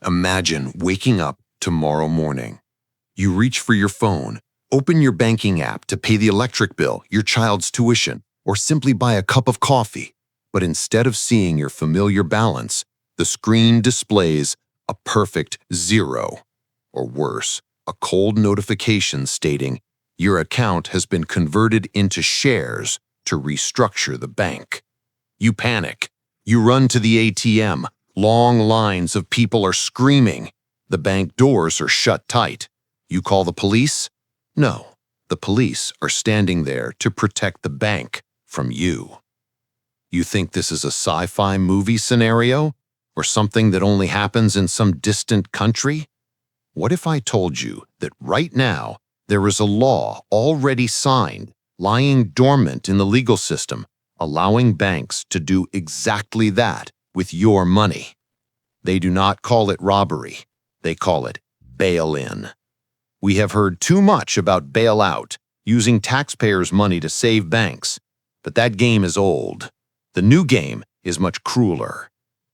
Imagine waking up tomorrow morning. You reach for your phone, open your banking app to pay the electric bill, your child's tuition, or simply buy a cup of coffee. But instead of seeing your familiar balance, the screen displays a perfect zero. Or worse, a cold notification stating your account has been converted into shares to restructure the bank. You panic. You run to the ATM. Long lines of people are screaming. The bank doors are shut tight. You call the police? No, the police are standing there to protect the bank from you. You think this is a sci-fi movie scenario? Or something that only happens in some distant country? What if I told you that right now there is a law already signed, lying dormant in the legal system, allowing banks to do exactly that with your money? They do not call it robbery. They call it bail-in. We have heard too much about bailout, using taxpayers' money to save banks. But that game is old. The new game is much crueler.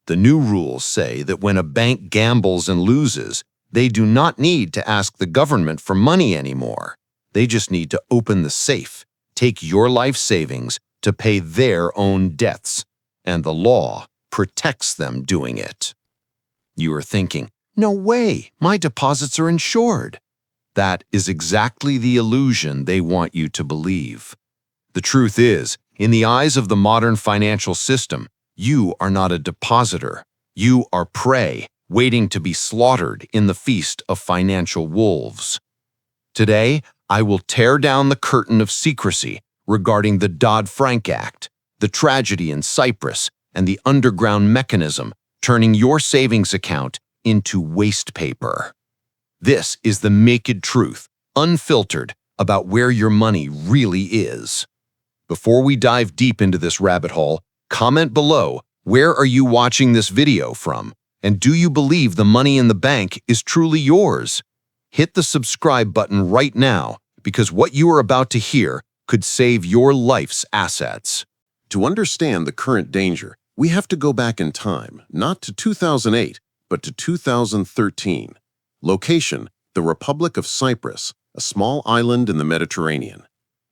The new rules say that when a bank gambles and loses, they do not need to ask the government for money anymore. They just need to open the safe, take your life savings to pay their own debts, and the law protects them doing it. You are thinking, no way, my deposits are insured. That is exactly the illusion they want you to believe. The truth is, in the eyes of the modern financial system, you are not a depositor. You are prey, waiting to be slaughtered in the feast of financial wolves. Today, I will tear down the curtain of secrecy regarding the Dodd-Frank Act, the tragedy in Cyprus, and the underground mechanism turning your savings account into waste paper. This is the naked truth, unfiltered, about where your money really is. Before we dive deep into this rabbit hole, comment below, where are you watching this video from? And do you believe the money in the bank is truly yours? Hit the subscribe button right now, because what you are about to hear could save your life's assets. To understand the current danger, we have to go back in time, not to 2008, but to 2013. Location: the Republic of Cyprus, a small island in the Mediterranean.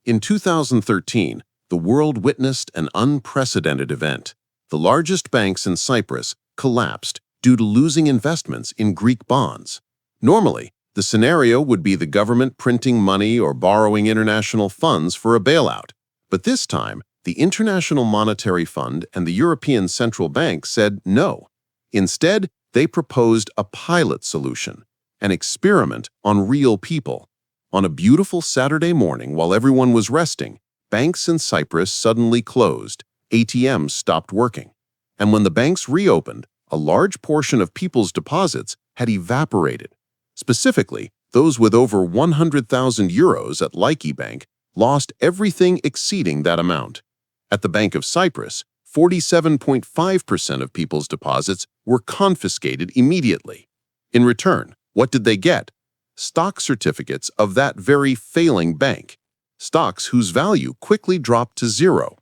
In 2013, the world witnessed an unprecedented event. The largest banks in Cyprus collapsed due to losing investments in Greek bonds. Normally, the scenario would be the government printing money or borrowing international funds for a bailout. But this time, the International Monetary Fund and the European Central Bank said no. Instead, they proposed a pilot solution, an experiment on real people. On a beautiful Saturday morning while everyone was resting, banks in Cyprus suddenly closed, ATMs stopped working. And when the banks reopened, a large portion of people's deposits had evaporated. Specifically, those with over 100,000 euros at Laiki Bank lost everything exceeding that amount. At the Bank of Cyprus, 47.5% of people's deposits were confiscated immediately. In return, what did they get? Stock certificates of that very failing bank, stocks whose value quickly dropped to zero.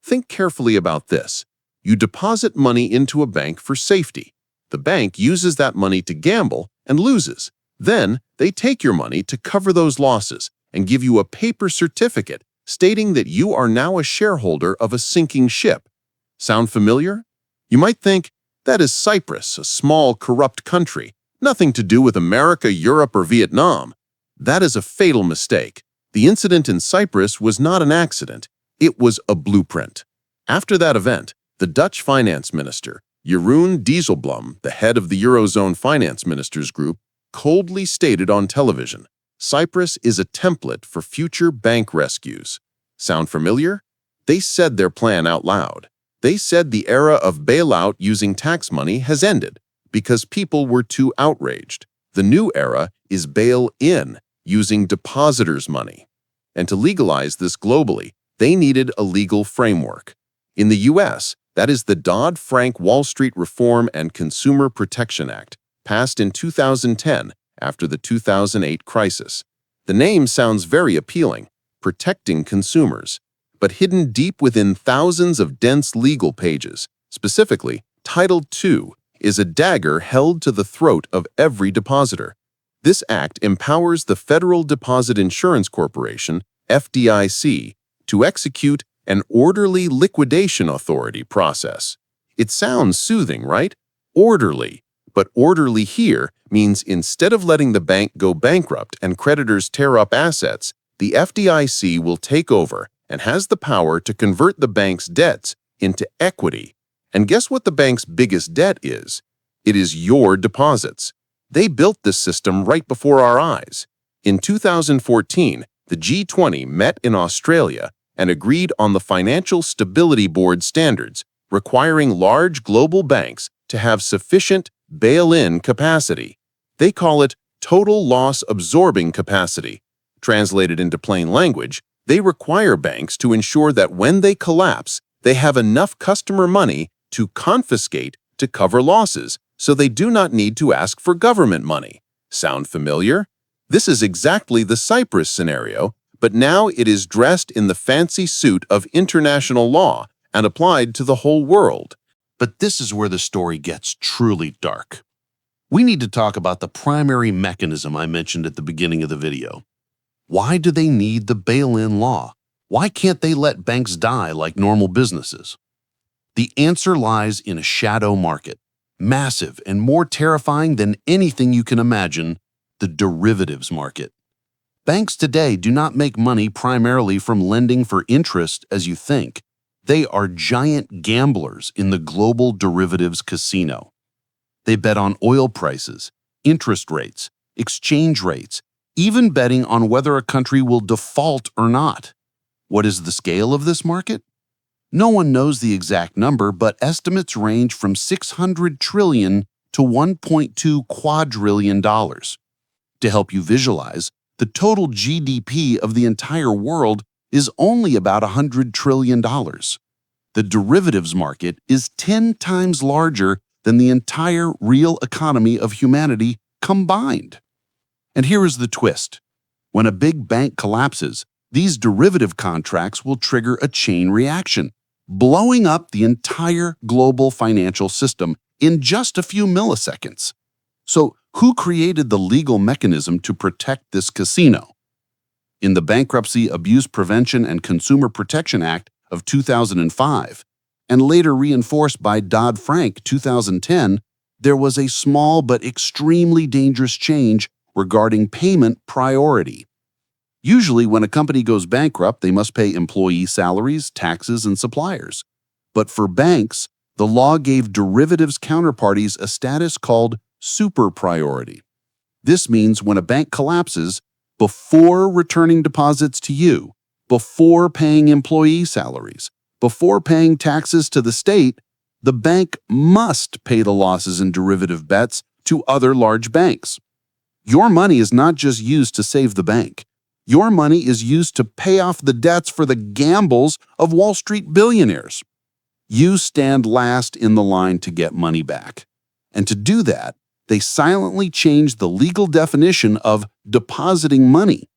Think carefully about this. You deposit money into a bank for safety. The bank uses that money to gamble and loses. Then, they take your money to cover those losses and give you a paper certificate stating that you are now a shareholder of a sinking ship. Sound familiar? You might think, that is Cyprus, a small, corrupt country. Nothing to do with America, Europe, or Vietnam. That is a fatal mistake. The incident in Cyprus was not an accident. It was a blueprint. After that event, the Dutch finance minister, Jeroen Dijsselbloem, the head of the Eurozone finance ministers group, coldly stated on television, Cyprus is a template for future bank rescues. Sound familiar? They said their plan out loud. They said the era of bailout using tax money has ended because people were too outraged. The new era is bail-in, using depositors' money. And to legalize this globally, they needed a legal framework. In the US, that is the Dodd-Frank Wall Street Reform and Consumer Protection Act, passed in 2010 after the 2008 crisis. The name sounds very appealing, protecting consumers, but hidden deep within thousands of dense legal pages, specifically Title II, is a dagger held to the throat of every depositor. This act empowers the Federal Deposit Insurance Corporation, FDIC, to execute an orderly liquidation authority process. It sounds soothing, right? Orderly. But orderly here means instead of letting the bank go bankrupt and creditors tear up assets, the FDIC will take over and has the power to convert the bank's debts into equity. And guess what the bank's biggest debt is? It is your deposits. They built this system right before our eyes. In 2014, the G20 met in Australia and agreed on the Financial Stability Board standards, requiring large global banks to have sufficient bail-in capacity. They call it total loss absorbing capacity. Translated into plain language, they require banks to ensure that when they collapse, they have enough customer money to confiscate to cover losses, so they do not need to ask for government money. Sound familiar? This is exactly the Cyprus scenario, but now it is dressed in the fancy suit of international law and applied to the whole world. But this is where the story gets truly dark. We need to talk about the primary mechanism I mentioned at the beginning of the video. Why do they need the bail-in law? Why can't they let banks die like normal businesses? The answer lies in a shadow market, massive and more terrifying than anything you can imagine, the derivatives market. Banks today do not make money primarily from lending for interest as you think. They are giant gamblers in the global derivatives casino. They bet on oil prices, interest rates, exchange rates, even betting on whether a country will default or not. What is the scale of this market? No one knows the exact number, but estimates range from $600 trillion to $1.2 quadrillion. To help you visualize, the total GDP of the entire world is only about $100 trillion. The derivatives market is 10 times larger than the entire real economy of humanity combined. And here is the twist. When a big bank collapses, these derivative contracts will trigger a chain reaction, blowing up the entire global financial system in just a few milliseconds. So, who created the legal mechanism to protect this casino? In the Bankruptcy Abuse Prevention and Consumer Protection Act of 2005, and later reinforced by Dodd-Frank 2010, there was a small but extremely dangerous change regarding payment priority. Usually, when a company goes bankrupt, they must pay employee salaries, taxes, and suppliers. But for banks, the law gave derivatives counterparties a status called super priority. This means when a bank collapses, before returning deposits to you, before paying employee salaries, before paying taxes to the state, the bank must pay the losses in derivative bets to other large banks. Your money is not just used to save the bank. Your money is used to pay off the debts for the gambles of Wall Street billionaires. You stand last in the line to get money back. And to do that, they silently changed the legal definition of depositing money.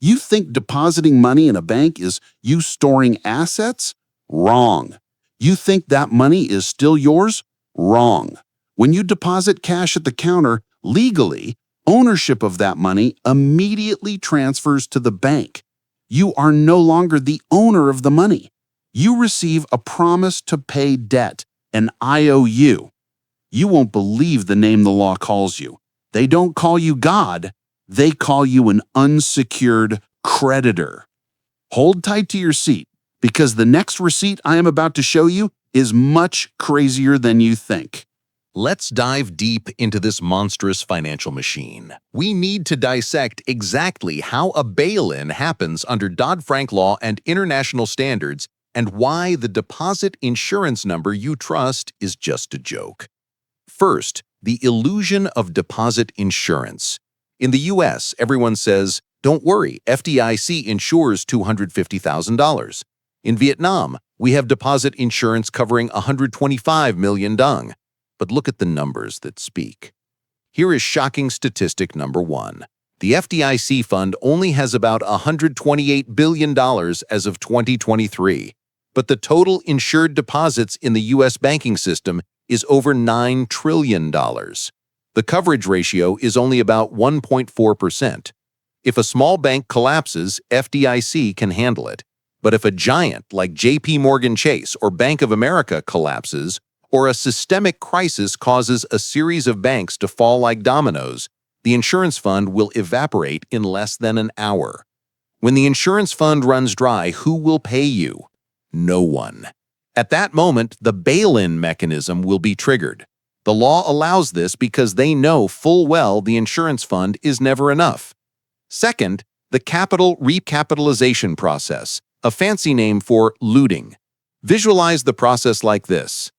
You think depositing money in a bank is you storing assets? Wrong. You think that money is still yours? Wrong. When you deposit cash at the counter, legally, ownership of that money immediately transfers to the bank. You are no longer the owner of the money. You receive a promise to pay debt, an IOU. You won't believe the name the law calls you. They don't call you God, they call you an unsecured creditor. Hold tight to your seat, because the next receipt I am about to show you is much crazier than you think. Let's dive deep into this monstrous financial machine. We need to dissect exactly how a bail-in happens under Dodd-Frank law and international standards, and why the deposit insurance number you trust is just a joke. First, the illusion of deposit insurance. In the US, everyone says, "Don't worry, FDIC insures $250,000. In Vietnam, we have deposit insurance covering 125 million dong. But look at the numbers that speak. Here is shocking statistic number 1. The FDIC fund only has about $128 billion as of 2023, but the total insured deposits in the U.S. banking system is over $9 trillion. The coverage ratio is only about 1.4%. If a small bank collapses, FDIC can handle it. But if a giant like JP Morgan Chase or Bank of America collapses, or a systemic crisis causes a series of banks to fall like dominoes, the insurance fund will evaporate in less than an hour. When the insurance fund runs dry, who will pay you? No one. At that moment, the bail-in mechanism will be triggered. The law allows this because they know full well the insurance fund is never enough. Second, the capital recapitalization process, a fancy name for looting. Visualize the process like this.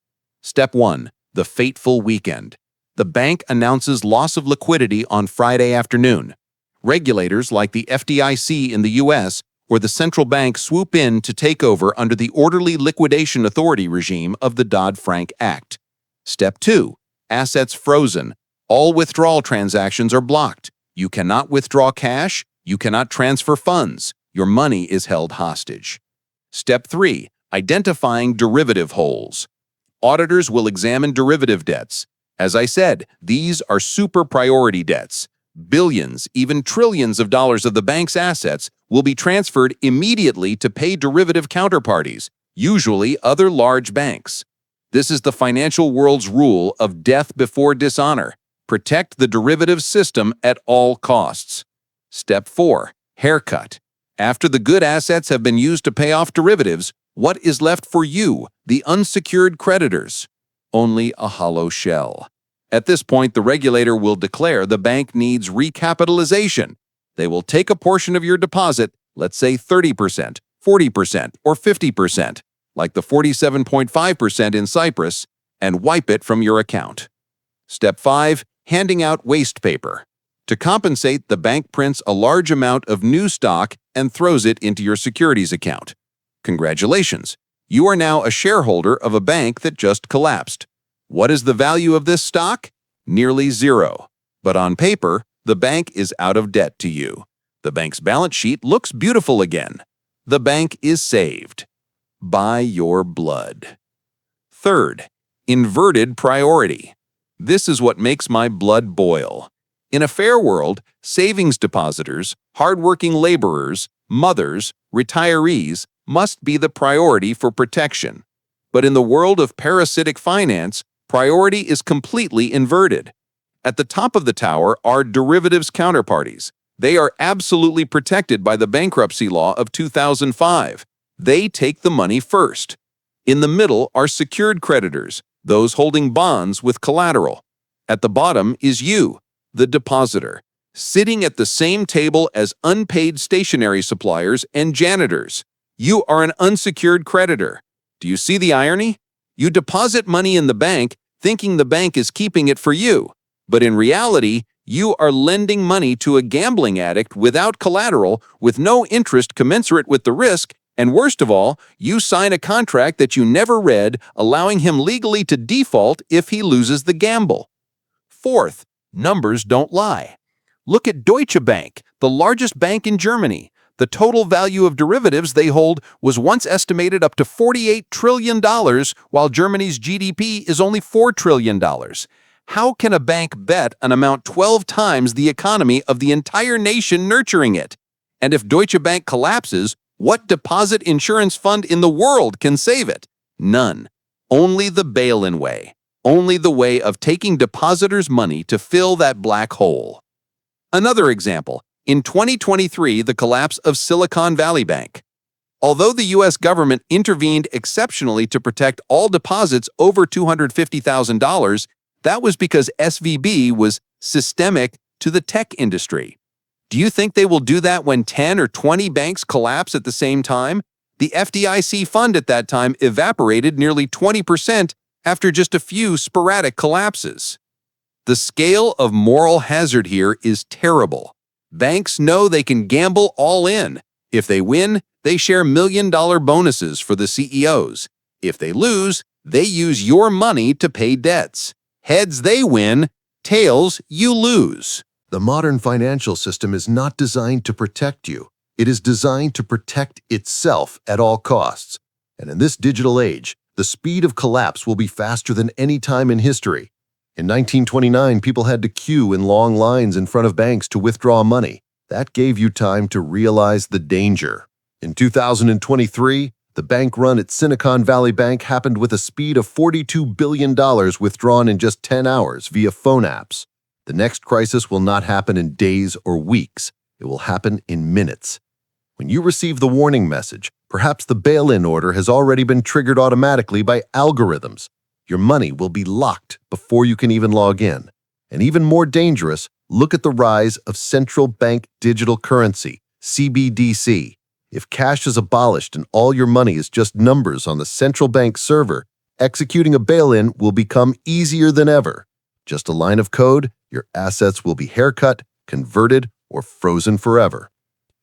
Step 1. The fateful weekend. The bank announces loss of liquidity on Friday afternoon. Regulators like the FDIC in the U.S. or the central bank swoop in to take over under the orderly liquidation authority regime of the Dodd-Frank Act. Step 2. Assets frozen. All withdrawal transactions are blocked. You cannot withdraw cash. You cannot transfer funds. Your money is held hostage. Step 3. Identifying derivative holes. Auditors will examine derivative debts. As I said, these are super priority debts. Billions, even trillions of dollars of the bank's assets will be transferred immediately to pay derivative counterparties, usually other large banks. This is the financial world's rule of death before dishonor. Protect the derivative system at all costs. Step 4. Haircut. After the good assets have been used to pay off derivatives, what is left for you, the unsecured creditors? Only a hollow shell. At this point, the regulator will declare the bank needs recapitalization. They will take a portion of your deposit, let's say 30%, 40%, or 50%, like the 47.5% in Cyprus, and wipe it from your account. Step 5. Handing out waste paper. To compensate, the bank prints a large amount of new stock and throws it into your securities account. Congratulations! You are now a shareholder of a bank that just collapsed. What is the value of this stock? Nearly zero. But on paper, the bank is out of debt to you. The bank's balance sheet looks beautiful again. The bank is saved. By your blood. Third, inverted priority. This is what makes my blood boil. In a fair world, savings depositors, hardworking laborers, mothers, retirees must be the priority for protection. But in the world of parasitic finance, priority is completely inverted. At the top of the tower are derivatives counterparties. They are absolutely protected by the bankruptcy law of 2005. They take the money first. In the middle are secured creditors, those holding bonds with collateral. At the bottom is you, the depositor, sitting at the same table as unpaid stationery suppliers and janitors. You are an unsecured creditor. Do you see the irony? You deposit money in the bank, thinking the bank is keeping it for you. But in reality, you are lending money to a gambling addict without collateral, with no interest commensurate with the risk, and worst of all, you sign a contract that you never read, allowing him legally to default if he loses the gamble. Fourth, numbers don't lie. Look at Deutsche Bank, the largest bank in Germany. The total value of derivatives they hold was once estimated up to $48 trillion, while Germany's GDP is only $4 trillion. How can a bank bet an amount 12 times the economy of the entire nation nurturing it? And if Deutsche Bank collapses, what deposit insurance fund in the world can save it? None. Only the bail-in way. Only the way of taking depositors' money to fill that black hole. Another example. In 2023, the collapse of Silicon Valley Bank. Although the U.S. government intervened exceptionally to protect all deposits over $250,000, that was because SVB was systemic to the tech industry. Do you think they will do that when 10 or 20 banks collapse at the same time? The FDIC fund at that time evaporated nearly 20% after just a few sporadic collapses. The scale of moral hazard here is terrible. Banks know they can gamble all in. If they win, they share million-dollar bonuses for the CEOs. If they lose, they use your money to pay debts. Heads, they win. Tails, you lose. The modern financial system is not designed to protect you. It is designed to protect itself at all costs. And in this digital age, The speed of collapse will be faster than any time in history. In 1929, people had to queue in long lines in front of banks to withdraw money. That gave you time to realize the danger. In 2023, the bank run at Silicon Valley Bank happened with a speed of $42 billion withdrawn in just 10 hours via phone apps. The next crisis will not happen in days or weeks. It will happen in minutes. When you receive the warning message, perhaps the bail-in order has already been triggered automatically by algorithms. Your money will be locked before you can even log in. And even more dangerous, look at the rise of central bank digital currency, CBDC. If cash is abolished and all your money is just numbers on the central bank server, executing a bail-in will become easier than ever. Just a line of code, your assets will be haircut, converted, or frozen forever.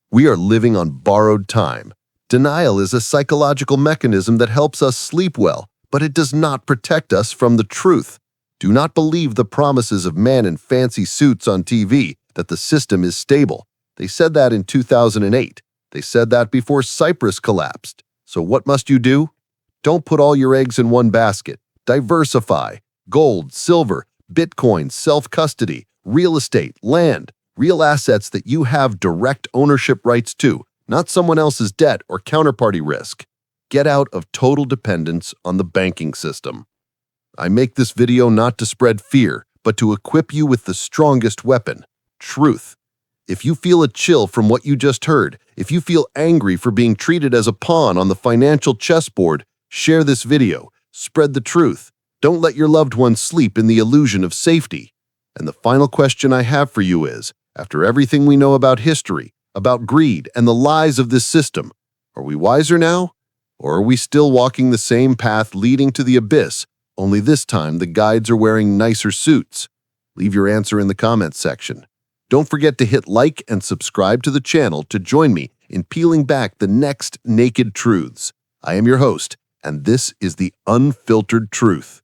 We are living on borrowed time. Denial is a psychological mechanism that helps us sleep well, but it does not protect us from the truth. Do not believe the promises of men in fancy suits on TV that the system is stable. They said that in 2008. They said that before Cyprus collapsed. So what must you do? Don't put all your eggs in one basket. Diversify. Gold, silver, Bitcoin, self-custody, real estate, land. Real assets that you have direct ownership rights to, not someone else's debt or counterparty risk. Get out of total dependence on the banking system. I make this video not to spread fear, but to equip you with the strongest weapon, truth. If you feel a chill from what you just heard, if you feel angry for being treated as a pawn on the financial chessboard, share this video, spread the truth. Don't let your loved ones sleep in the illusion of safety. And the final question I have for you is, after everything we know about history, about greed, and the lies of this system, are we wiser now? Or are we still walking the same path leading to the abyss, only this time the guides are wearing nicer suits? Leave your answer in the comments section. Don't forget to hit like and subscribe to the channel to join me in peeling back the next naked truths. I am your host, and this is the Unfiltered Truth.